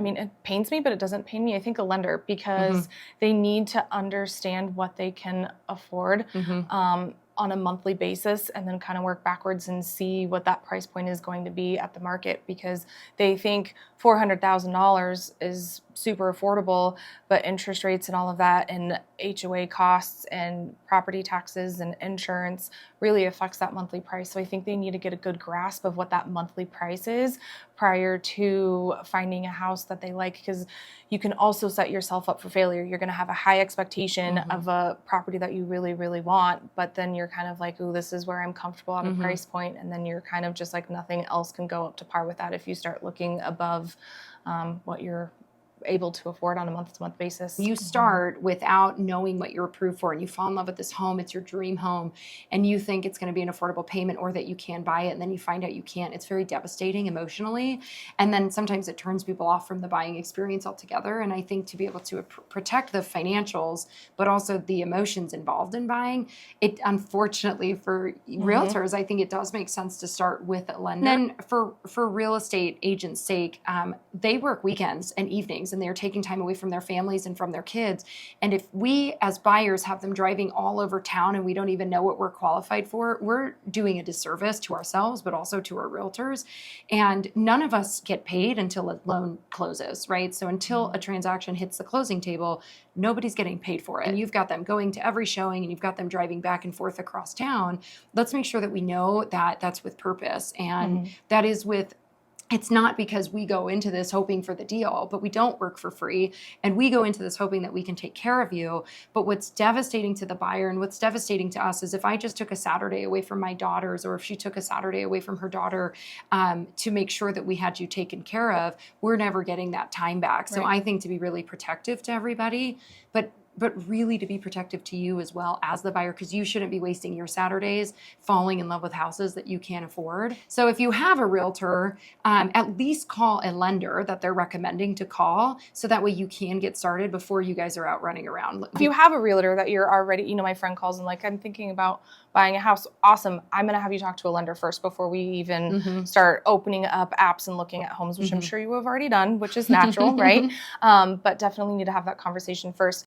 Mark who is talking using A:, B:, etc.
A: mean, it pains me, but it doesn't pain me. I think a lender, because they need to understand what they can afford on a monthly basis, and then kind of work backwards and see what that price point is going to be at the market, because they think $400,000 is super affordable, but interest rates and all of that and HOA costs and property taxes and insurance really affects that monthly price. So I think they need to get a good grasp of what that monthly price is prior to finding a house that they like, because you can also set yourself up for failure. You're going to have a high expectation of a property that you really, really want, but then you're kind of like, oh, this is where I'm comfortable at a price point, and then you're kind of just like, nothing else can go up to par with that if you start looking above what you're able to afford on a month-to-month basis.
B: You start without knowing what you're approved for, and you fall in love with this home, it's your dream home, and you think it's going to be an affordable payment or that you can buy it, and then you find out you can't. It's very devastating emotionally, and then sometimes it turns people off from the buying experience altogether. And I think to be able to protect the financials, but also the emotions involved in buying, it unfortunately for realtors, I think it does make sense to start with a lender. And then for real estate agents' sake, they work weekends and evenings, and they're taking time away from their families and from their kids. And if we as buyers have them driving all over town and we don't even know what we're qualified for, we're doing a disservice to ourselves, but also to our realtors. And none of us get paid until a loan closes, right? So until a transaction hits the closing table, nobody's getting paid for it. And you've got them going to every showing, and you've got them driving back and forth across town. Let's make sure that we know that that's with purpose. And that is with, it's not because we go into this hoping for the deal, but we don't work for free. And we go into this hoping that we can take care of you. But what's devastating to the buyer and what's devastating to us is if I just took a Saturday away from my daughters, or if she took a Saturday away from her daughter to make sure that we had you taken care of, we're never getting that time back. So I think to be really protective to everybody, but really to be protective to you as well as the buyer, because you shouldn't be wasting your Saturdays falling in love with houses that you can't afford. So if you have a realtor, at least call a lender that they're recommending to call, so that way you can get started before you guys are out running around.
A: If you have a realtor that you're already, my friend calls and like, I'm thinking about buying a house, awesome. I'm going to have you talk to a lender first before we even start opening up apps and looking at homes, which I'm sure you have already done, which is natural, right? But definitely need to have that conversation first.